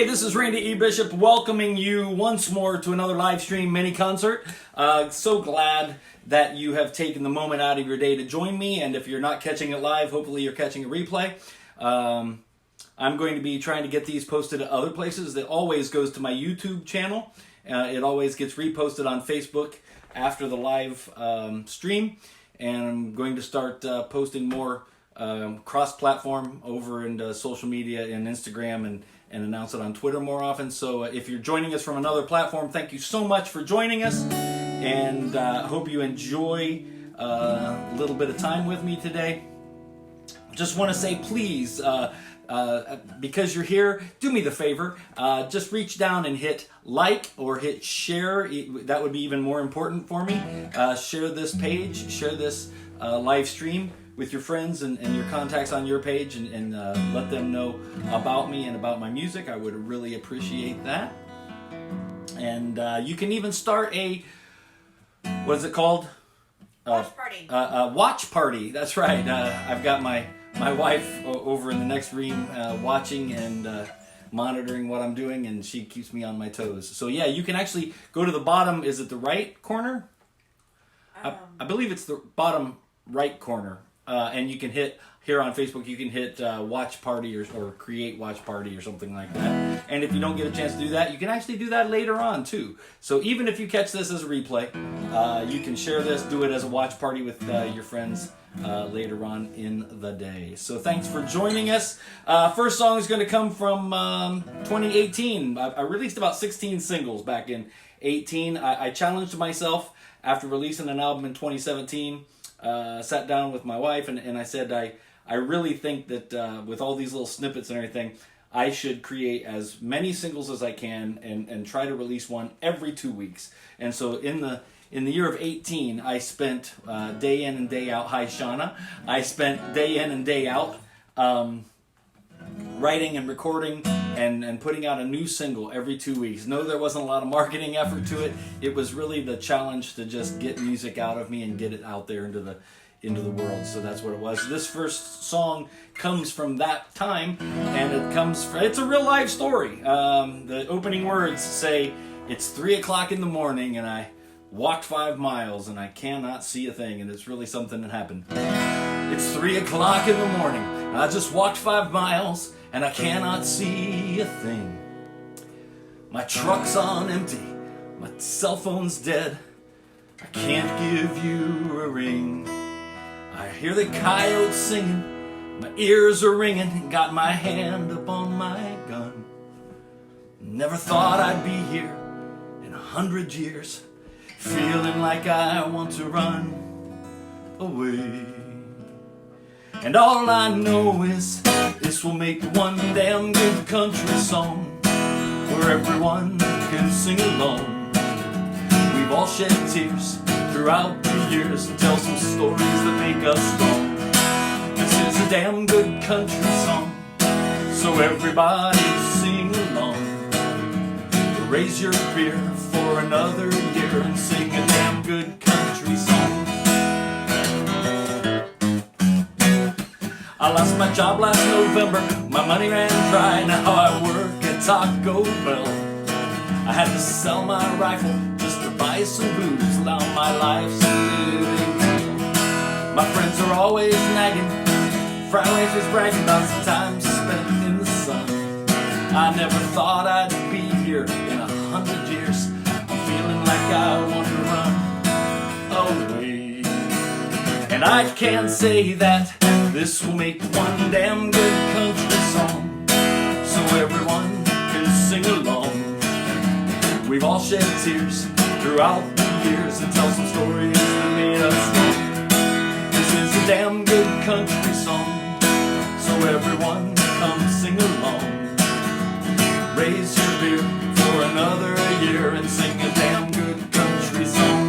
Hey, this is Randy E. Bishop welcoming you once more to another live stream mini concert. So glad that you have taken the moment out of your day to join me, and if you're not catching it live, hopefully you're catching a replay. I'm going to be trying to get these posted to other places. That always goes to my YouTube channel. It always gets reposted on Facebook after the live stream, and I'm going to start posting more cross-platform over into social media and Instagram and announce it on Twitter more often. So if you're joining us from another platform, thank you so much for joining us, and hope you enjoy a little bit of time with me today. Just want to say, please, because you're here, do me the favor, just reach down and hit like or hit share. That would be even more important for me. Share this page, share this live stream with your friends and your contacts on your page, and let them know about me and about my music. I would really appreciate that. And you can even start a, what is it called? Watch party. Watch party, that's right. I've got my wife over in the next room watching and monitoring what I'm doing, and she keeps me on my toes. So yeah, you can actually go to the bottom, is it the right corner? I believe it's the bottom right corner. And you can hit, here on Facebook, you can hit watch party or create watch party or something like that. And if you don't get a chance to do that, you can actually do that later on too. So even if you catch this as a replay, you can share this, do it as a watch party with your friends later on in the day. So thanks for joining us. First song is going to come from 2018. I released about 16 singles back in 18. I challenged myself after releasing an album in 2017. Sat down with my wife and I said I really think that with all these little snippets and everything, I should create as many singles as I can and try to release one every 2 weeks. And so in the year of 18, I spent day in and day out, hi Shauna, I spent day in and day out writing and recording and putting out a new single every 2 weeks. No, there wasn't a lot of marketing effort to it. It was really the challenge to just get music out of me and get it out there into the world. So that's what it was. This first song comes from that time, and it's a real life story. The opening words say, "It's 3 o'clock in the morning and I walked 5 miles and I cannot see a thing," and it's really something that happened. It's 3 o'clock in the morning, I just walked 5 miles and I cannot see a thing. My truck's on empty, my cell phone's dead, I can't give you a ring. I hear the coyotes singing, my ears are ringing, got my hand up on my gun. Never thought I'd be here in 100 years, feeling like I want to run away. And all I know is this will make one damn good country song where everyone can sing along. We've all shed tears throughout the years and tell some stories that make us strong. This is a damn good country song, so everybody sing along. Raise your beer for another year and sing a damn good country song. I lost my job last November, my money ran dry, now I work at Taco Bell. I had to sell my rifle just to buy some booze, now my life's living hell. My friends are always nagging, fry wafers bragging about the time spent in the sun. I never thought I'd be here in 100 years, I'm feeling like I want to run away. And I can't say that this will make one damn good country song, so everyone can sing along. We've all shed tears throughout the years and tell some stories that made us strong. This is a damn good country song, so everyone come sing along. Raise your beer for another year and sing a damn good country song.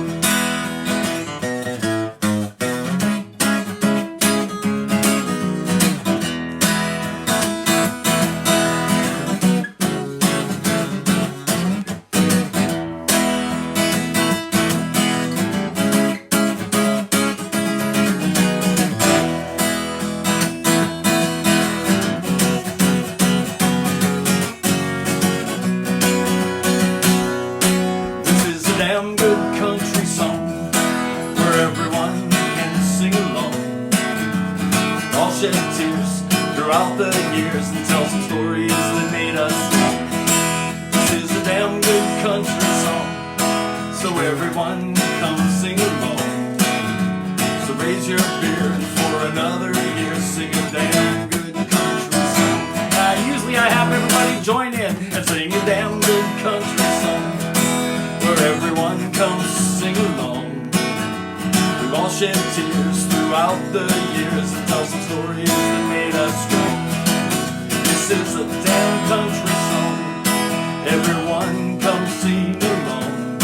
country song where everyone can sing along. All shed tears throughout the years and tell some stories that made us strong. This is a damn good country song, so everyone come sing along. So raise your beer and for another year sing a damn good country song. Usually I have everybody join in and sing a damn good country song where everyone comes sing along. We've all shed tears throughout the years and tell some stories that made us strong. This is a damn country song, everyone come sing along.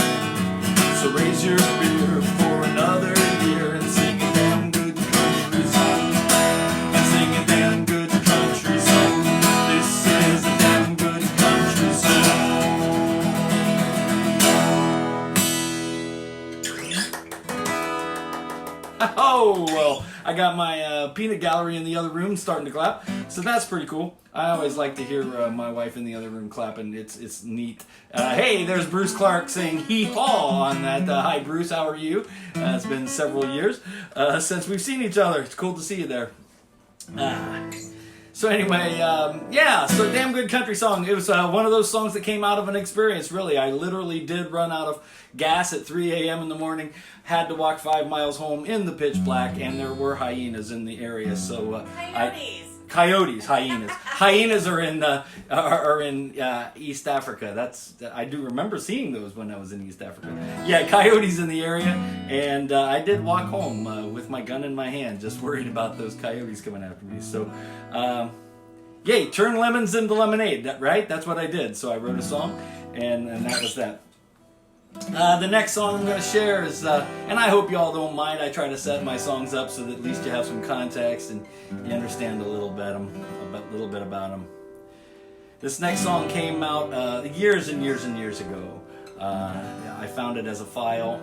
So raise your beer for another year and sing a damn good country song. And sing a damn good country song. This is a damn good country song. Oh, well, I got my peanut gallery in the other room starting to clap, so that's pretty cool. I always like to hear my wife in the other room clapping. It's neat. Hey, there's Bruce Clark saying hee-haw on that. Hi, Bruce, how are you? It's been several years since we've seen each other. It's cool to see you there. So anyway, yeah, so damn good country song. It was one of those songs that came out of an experience, really. I literally did run out of gas at 3 a.m. in the morning, had to walk 5 miles home in the pitch black, and there were hyenas in the area. So hyenas. Hyenas are in East Africa. I do remember seeing those when I was in East Africa. Yeah, coyotes in the area, and I did walk home with my gun in my hand, just worried about those coyotes coming after me. So, yay, turn lemons into lemonade, right? That's what I did. So I wrote a song, and that was that. The next song I'm going to share is, and I hope you all don't mind, I try to set my songs up so that at least you have some context and you understand a little bit about them. This next song came out years and years and years ago. I found it as a file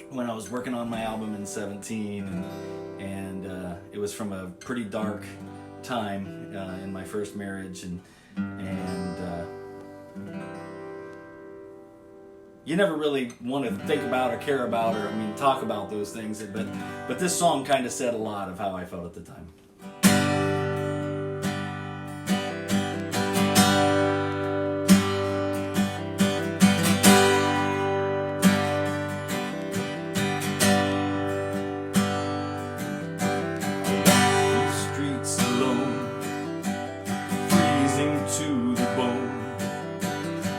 when I was working on my album in 17, and it was from a pretty dark time in my first marriage, and you never really want to think about or care about or talk about those things, but this song kind of said a lot of how I felt at the time. These streets alone, freezing to the bone,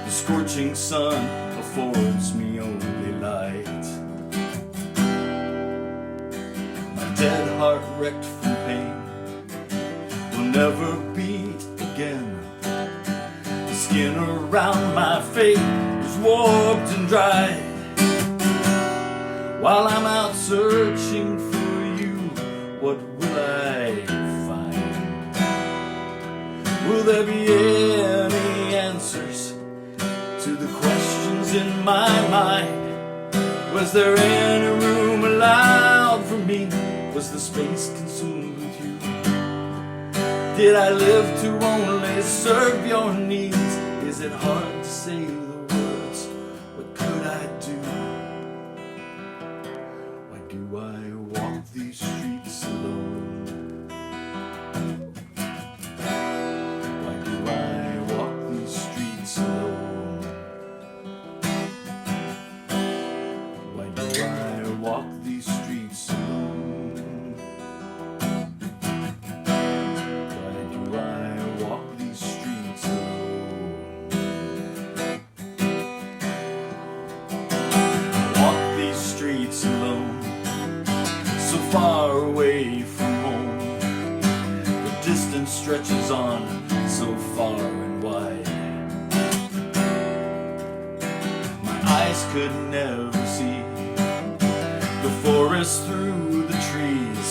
the scorching sun affords me only light. My dead heart wrecked from pain will never beat again. The skin around my face is warped and dried. While I'm out searching for you, what will I find? Will there be any answers to the questions in my mind? Was there any room allowed for me? Was the space consumed with you? Did I live to only serve your needs? Is it hard to say the words? What could I do? Why do I walk these streets alone? Why do I walk these streets alone? Why do I walk these streets alone? Why do I walk these streets alone? Walk these streets alone, so far away from home. The distance stretches on so far and wide. My eyes could never see the forest through the trees.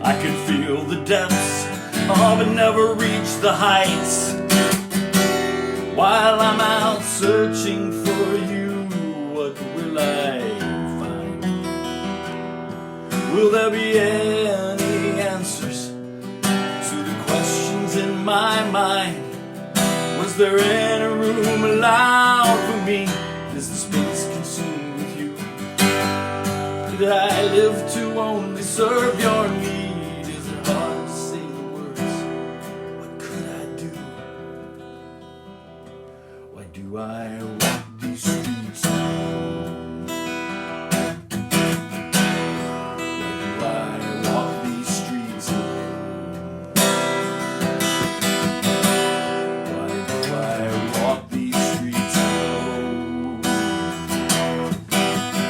I could feel the depths, but never reach the heights. While I'm out searching for you, what will I find? Will there be any answers to the questions in my mind? Was there any room allowed for me? Is the space consumed with you? Did I live to only serve your need? Is it hard to say the words? What could I do? Why do I walk these streets alone? Why do I walk these streets alone? Why do I walk these streets alone?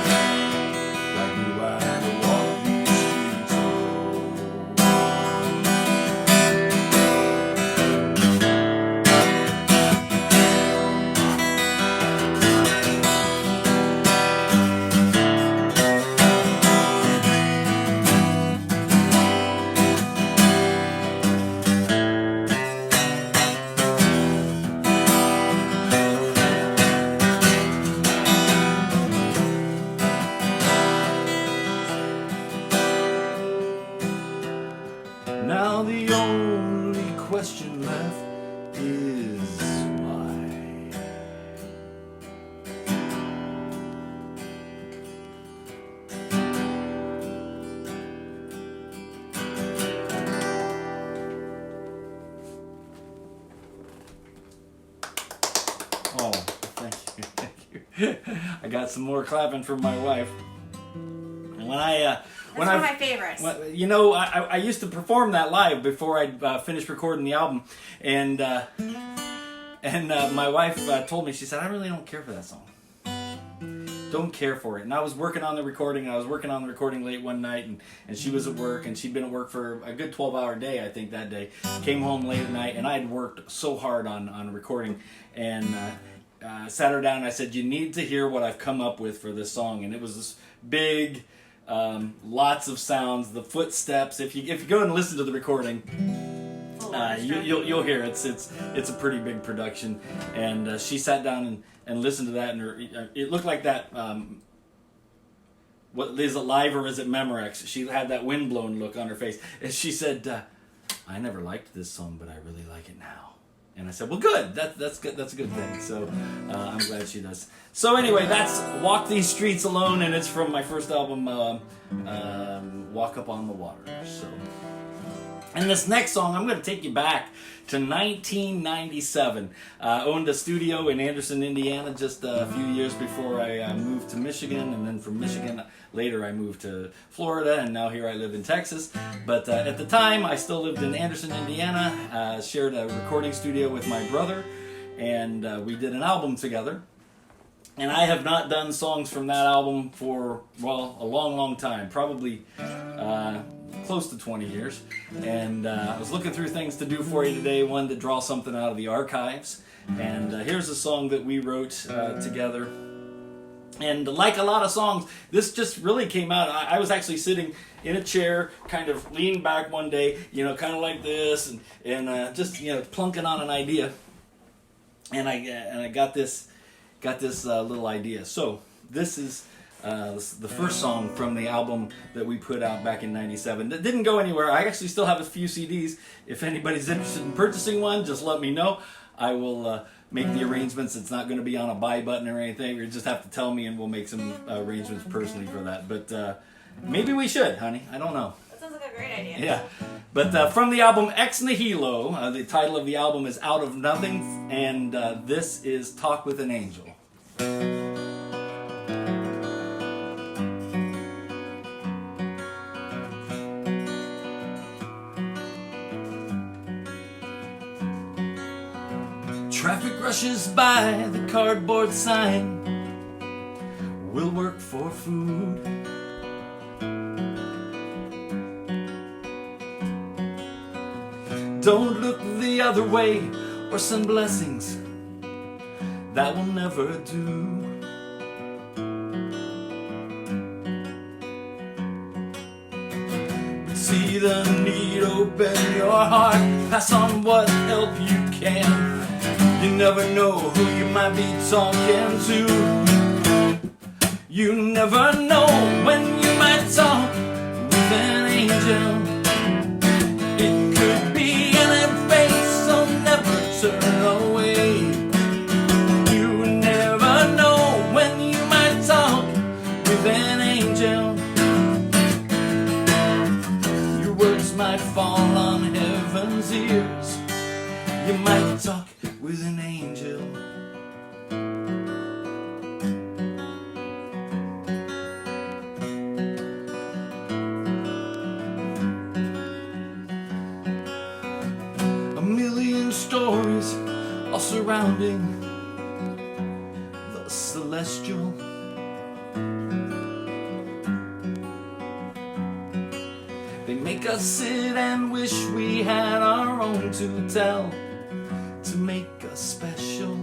Why do I walk these streets Now the only question left is why. Oh, thank you, thank you. I got some more clapping from my wife. And when That's one of my favorites. you know, I used to perform that live before I finished recording the album, and my wife told me, she said, I really don't care for that song. Don't care for it. And I was working on the recording. I was working on the recording late one night, and she was at work, and she'd been at work for a good 12-hour day, I think, that day. Came home late at night, and I had worked so hard on recording, and sat her down, and I said, you need to hear what I've come up with for this song. And it was this big, lots of sounds, the footsteps. If you go and listen to the recording, you'll hear it's a pretty big production. And she sat down and listened to that, and it looked like that. What is it, live or is it Memorex? She had that windblown look on her face, and she said, "I never liked this song, but I really like it now." And I said, "Well, good. That's good. That's a good thing." So I'm glad she does. So anyway, that's "Walk These Streets Alone," and it's from my first album, "Walk Up on the Water." So. And this next song, I'm going to take you back to 1997. Owned a studio in Anderson, Indiana, just a few years before I moved to Michigan, and then from Michigan, later I moved to Florida, and now here I live in Texas. But at the time, I still lived in Anderson, Indiana, shared a recording studio with my brother, and we did an album together. And I have not done songs from that album for, well, a long, long time, probably close to 20 years. And I was looking through things to do for you today, wanted to draw something out of the archives. And here's a song that we wrote together. And like a lot of songs, this just really came out. I was actually sitting in a chair, kind of leaned back one day, kind of like this, and just, plunking on an idea. And I got this little idea. So this is the first song from the album that we put out back in '97. That didn't go anywhere. I actually still have a few CDs. If anybody's interested in purchasing one, just let me know. I will make the arrangements. It's not going to be on a buy button or anything. You just have to tell me, and we'll make some arrangements personally for that. But maybe we should, honey. I don't know. That sounds like a great idea. Yeah. But from the album Ex Nihilo, the title of the album is Out of Nothing, and this is Talk with an Angel. Traffic rushes by, the cardboard sign will work for food. Don't look the other way or send blessings, that will never do. See the need, open your heart, pass on what help you can. You never know who you might be talking to. You never know when you might talk with an angel. It could be any face, so never turn away. You never know when you might talk with an angel. might fall on heaven's ears. You might talk with an angel. A million stories all surrounding the celestial. They make us sit and wish we had our own to tell, to make us special.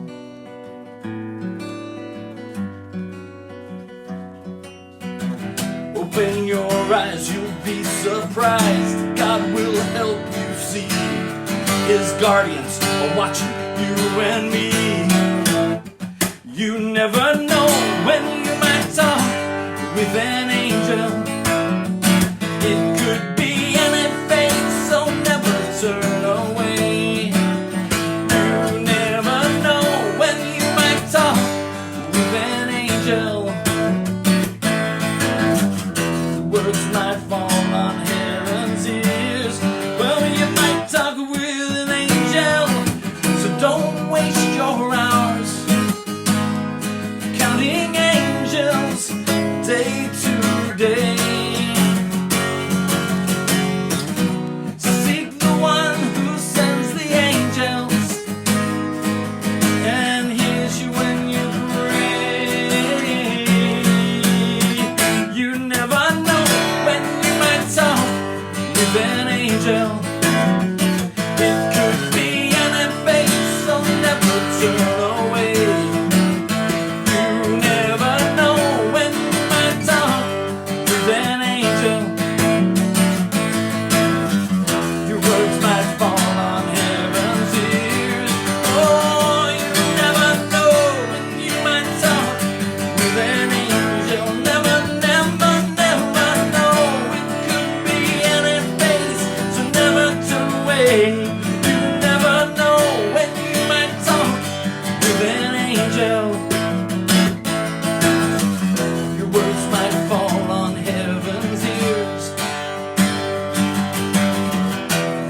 Open your eyes, you'll be surprised. God will help you see. His guardians are watching you and me. You never know when you might talk with an angel. It could be anything, so never turn away. You never know when you might talk with an angel. The words might fall on heaven's ears. Well, you might talk with an angel, so don't waste your hours counting angels day to day. An angel. It could be anything, so never turn away. You never know when you might talk with an angel. Your words might fall on heaven's ears. Oh, you never know when you might talk with an angel. Never, never, never know. It could be anything. You never know when you might talk with an angel. Your words might fall on heaven's ears.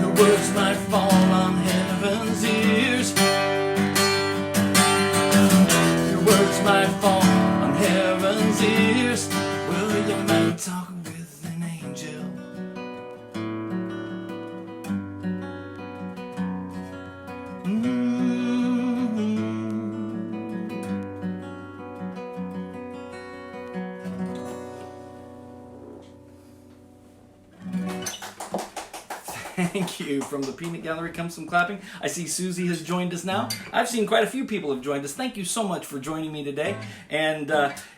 Your words might fall on heaven's ears. Your words might fall on heaven's ears. Well, you might talk with an angel. Thank you. From the Peanut Gallery comes some clapping. I see Susie has joined us now. I've seen quite a few people have joined us. Thank you so much for joining me today. And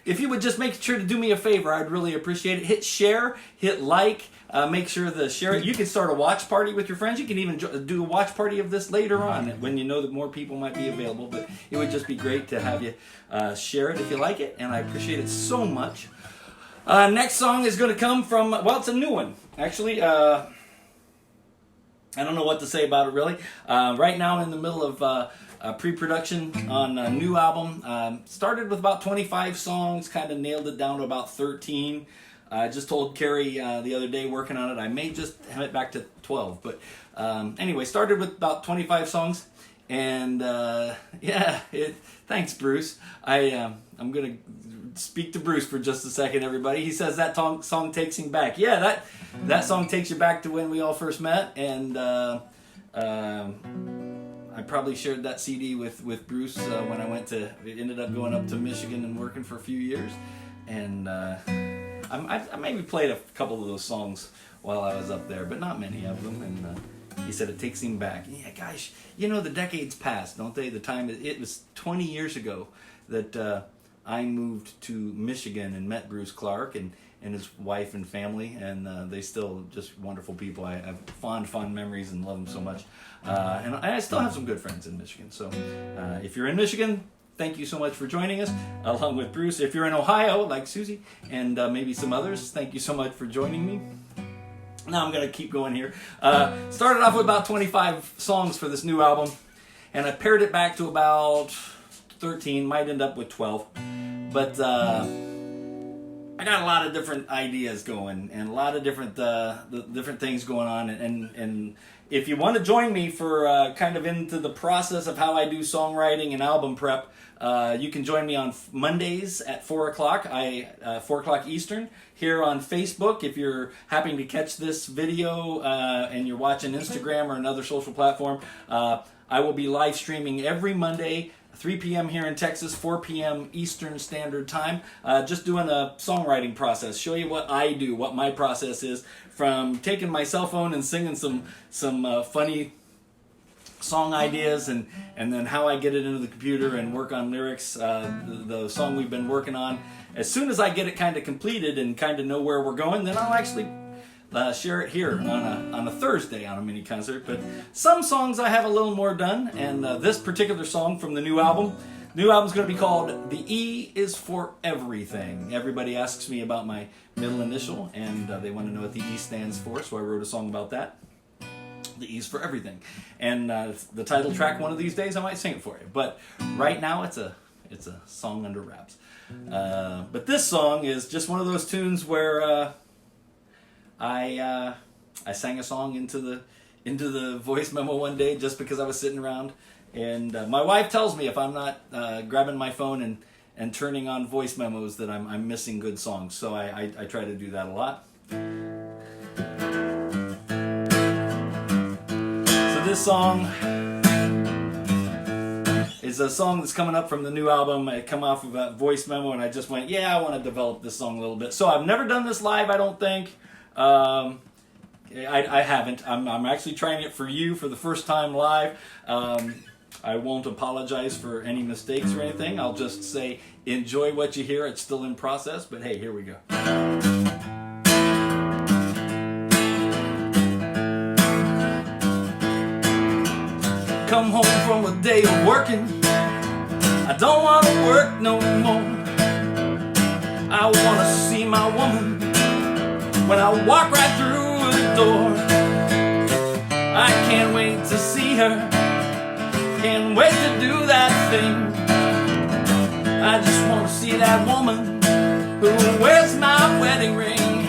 if you would just make sure to do me a favor, I'd really appreciate it. Hit share, hit like, make sure to share it. You can start a watch party with your friends. You can even do a watch party of this later on when you know that more people might be available. But it would just be great to have you share it if you like it. And I appreciate it so much. Next song is going to come from, well, it's a new one. Actually, I don't know what to say about it really. Right now in the middle of pre-production on a new album. Started with about 25 songs, kind of nailed it down to about 13. I just told Carrie the other day working on it, I may just have it back to 12. But anyway, started with about 25 songs. And thanks Bruce. I'm going to speak to Bruce for just a second, everybody. He says that song takes him back. Yeah, that song takes you back to when we all first met, and I probably shared that CD with Bruce when I ended up going up to Michigan and working for a few years, and I maybe played a couple of those songs while I was up there, but not many of them, and he said it takes him back. Yeah, gosh, the decades pass, don't they? The time, it was 20 years ago that I moved to Michigan and met Bruce Clark and his wife and family, and they still just wonderful people. I have fond memories and love them so much. And I still have some good friends in Michigan. So if you're in Michigan, thank you so much for joining us, along with Bruce. If you're in Ohio, like Susie, and maybe some others, thank you so much for joining me. Now I'm going to keep going here. Started off with about 25 songs for this new album, and I pared it back to about 13, might end up with 12. But I got a lot of different ideas going and a lot of different different things going on, and if you want to join me for kind of into the process of how I do songwriting and album prep, you can join me on Mondays at 4 o'clock, 4 o'clock Eastern, here on Facebook. If you're happening to catch this video and you're watching Instagram or another social platform, I will be live streaming every Monday, 3 p.m. here in Texas, 4 p.m. Eastern Standard Time, just doing a songwriting process, show you what I do, what my process is, from taking my cell phone and singing some funny song ideas, and then how I get it into the computer and work on lyrics, the song we've been working on. As soon as I get it kind of completed and kind of know where we're going, then I'll actually share it here on a Thursday on a mini concert. But some songs I have a little more done, and this particular song from the new album's going to be called "The E Is for Everything." Everybody asks me about my middle initial, and they want to know what the E stands for, so I wrote a song about that. The E's for everything, and the title track. One of these days, I might sing it for you. But right now, it's a song under wraps. But this song is just one of those tunes where I sang a song into the voice memo one day just because I was sitting around, and my wife tells me if I'm not grabbing my phone and turning on voice memos that I'm missing good songs. So I try to do that a lot. This song is a song that's coming up from the new album. I come off of a voice memo, and I just went, yeah, I want to develop this song a little bit. So I've never done this live, I don't think. I haven't. I'm actually trying it for you for the first time live. I won't apologize for any mistakes or anything. I'll just say, enjoy what you hear. It's still in process, but hey, here we go. Come home from a day of working, I don't want to work no more. I want to see my woman when I walk right through the door. I can't wait to see her, can't wait to do that thing. I just want to see that woman who wears my wedding ring.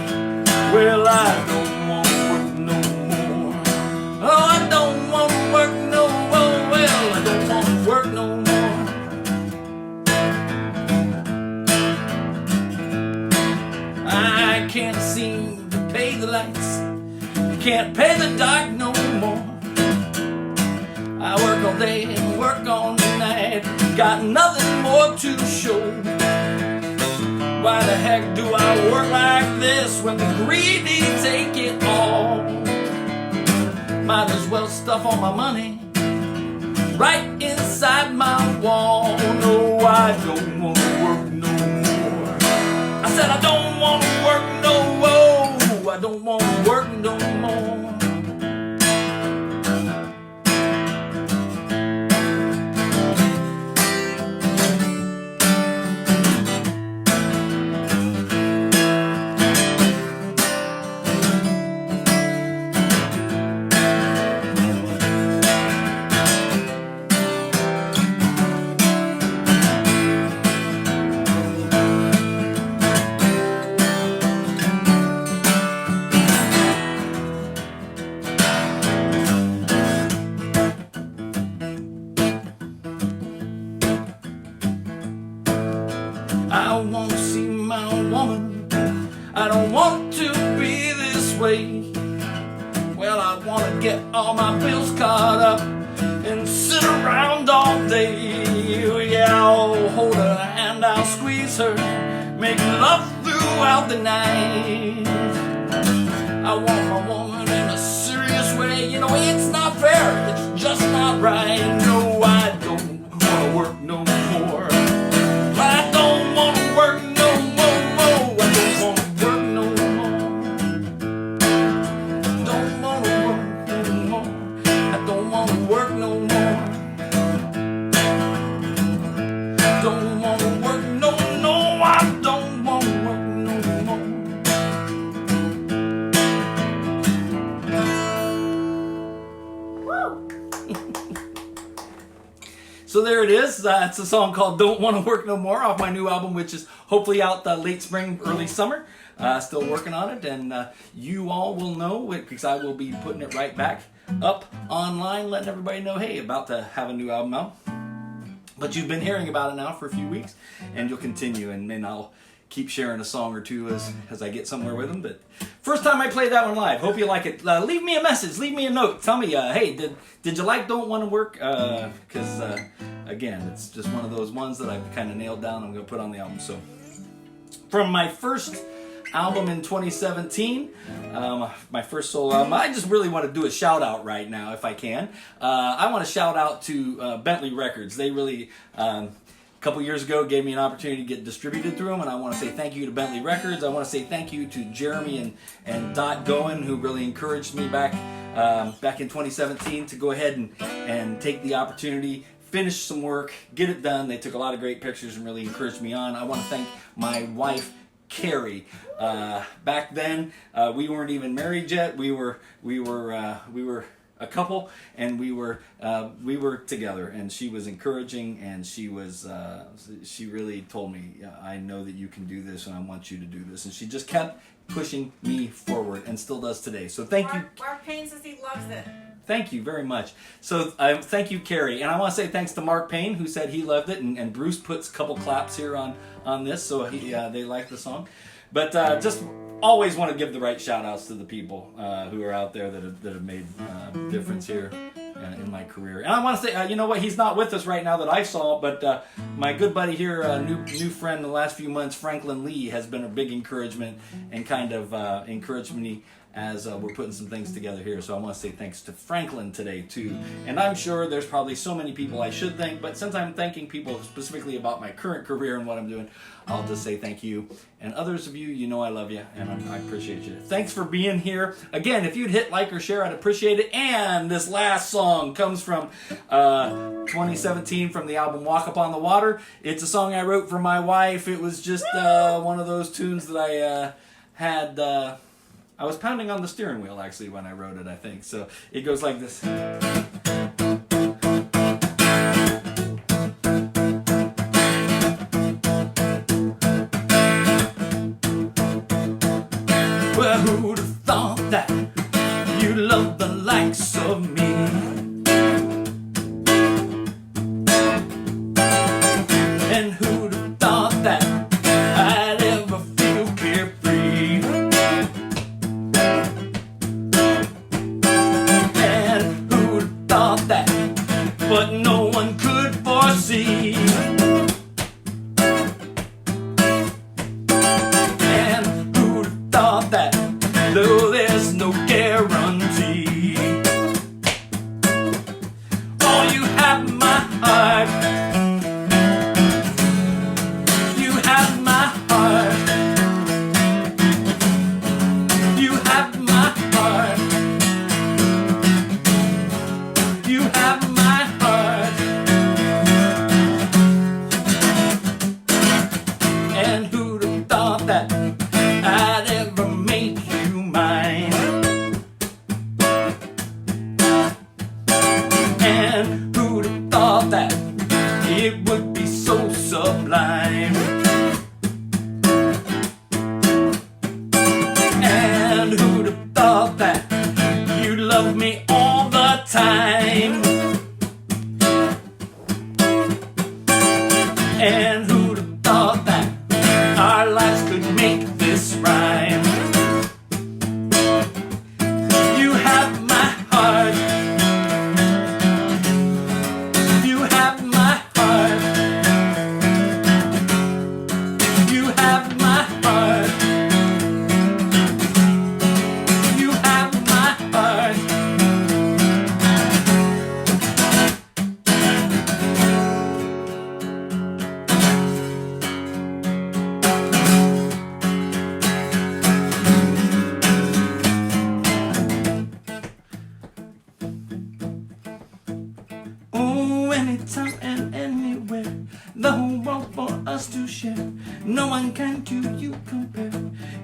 Well, I don't want to work no more. Oh, I don't want to work no more. Well, I don't want to work no more. I can't seem to pay the lights, can't pay the dark no more. I work all day and work all night, got nothing more to show. Why the heck do I work like this when the greedy take it all? Might as well stuff all my money right inside my wall. No, I don't want to work no more. I said I don't want to work no more. I don't want to work no more. I want to see my woman, I don't want to be this way. Well, I want to get all my bills caught up and sit around all day. Yeah, I'll hold her hand, I'll squeeze her, make love throughout the night. I want my woman in a serious way. You know, it's not fair, it's just not right. No, I don't want to work no more. I don't want to work no more. I don't want to work no more. Don't want to work no more. I don't want to work no more. Don't want to work no, no. I don't want to work no more. Woo! is. It's a song called Don't Want to Work No More off my new album, which is hopefully out late spring, early summer. Still working on it, and you all will know because I will be putting it right back up online, letting everybody know, hey, about to have a new album out. But you've been hearing about it now for a few weeks, and you'll continue, and then I'll keep sharing a song or two as I get somewhere with them. But first time I played that one live. Hope you like it. Leave me a message. Leave me a note. Tell me, hey, did you like Don't Want to Work? Because, again, it's just one of those ones that I've kind of nailed down. I'm going to put on the album. So from my first album in 2017, my first solo album, I just really want to do a shout out right now if I can. I want to shout out to Bentley Records. They really... a couple years ago gave me an opportunity to get distributed through them, and I want to say thank you to Bentley Records. I want to say thank you to Jeremy and Dot Goen, who really encouraged me back in 2017 to go ahead and take the opportunity, finish some work, get it done. They took a lot of great pictures and really encouraged me on. I want to thank my wife, Carrie. Back then, we weren't even married yet. We were a couple, and we were together, and she was encouraging, and she really told me, I know that you can do this, and I want you to do this, and she just kept pushing me forward, and still does today. So thank you. Mark Payne says he loves it. Thank you very much. So thank you, Carrie, and I want to say thanks to Mark Payne, who said he loved it, and Bruce puts a couple claps here on this, so they like the song. But just always want to give the right shout outs to the people who are out there that have made a difference here in my career. And I want to say, you know what, he's not with us right now that I saw, but my good buddy here, new friend the last few months, Franklin Lee, has been a big encouragement and kind of encouraged me as we're putting some things together here. So I want to say thanks to Franklin today too. And I'm sure there's probably so many people I should thank, but since I'm thanking people specifically about my current career and what I'm doing, I'll just say thank you. And others of you, you know I love you, and I appreciate you. Thanks for being here. Again, if you'd hit like or share, I'd appreciate it. And this last song comes from 2017 from the album Walk Upon the Water. It's a song I wrote for my wife. It was just one of those tunes that I had... I was pounding on the steering wheel, actually, when I wrote it, I think. So it goes like this. Well, who'd have thought that you love the likes of me? And who'd have thought that I'd ever feel carefree? And who'd have thought that, but no one could foresee. And who'd have thought that, though there's no guarantee, oh, you have my heart. You have my heart. You have my heart. You have my heart. And who'd have thought that I'd ever make you mine? And who'd have thought that it would be so sublime? And who'd have thought that you'd love me all the time? And who'd have thought that our lives could make this rhyme? You have my heart. You have my heart. You have my heart. You have my heart. Oh, anytime and anywhere, the whole world for us to share. No one can to you compare.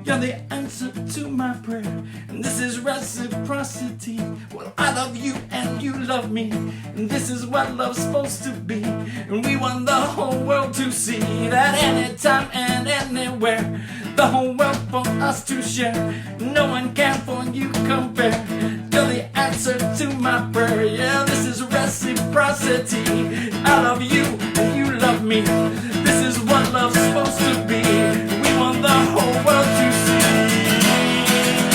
You're You're the answer to my prayer, and this is reciprocity. Well, I love you and you love me, and this is what love's supposed to be. And we want the whole world to see that anytime and anywhere, the whole world for us to share. No one can for you compare. You're the answer to my prayer. Yeah, this is reciprocity. I love you and you love me. This is what love's supposed to be. We want the whole world to see.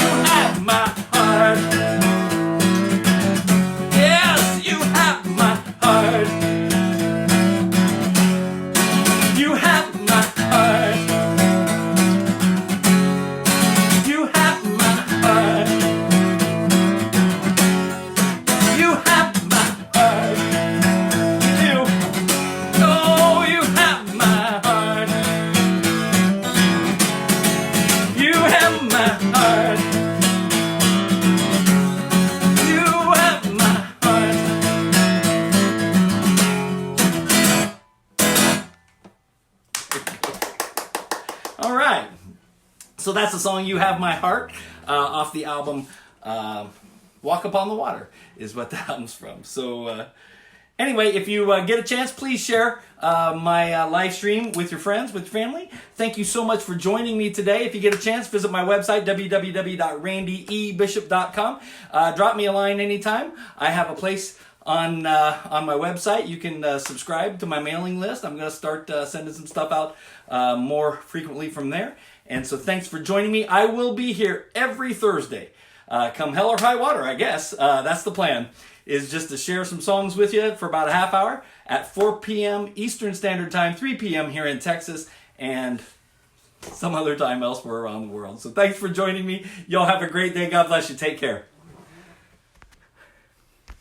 You have my heart. Yes, you have my heart. You have my heart. You have my heart. You have my heart. You, oh, you have my heart. You have my heart. You have my heart. All right. So that's the song "You Have My Heart" off the album "Walk Upon the Water" is what the album's from. So anyway, if you get a chance, please share my live stream with your friends, with your family. Thank you so much for joining me today. If you get a chance, visit my website, www.randyebishop.com. Drop me a line anytime. I have a place on my website. You can subscribe to my mailing list. I'm going to start sending some stuff out more frequently from there. And so thanks for joining me. I will be here every Thursday. Come hell or high water, I guess. That's the plan, is just to share some songs with you for about a half hour at 4 p.m. Eastern Standard Time, 3 p.m. here in Texas, and some other time elsewhere around the world. So thanks for joining me. Y'all have a great day. God bless you. Take care.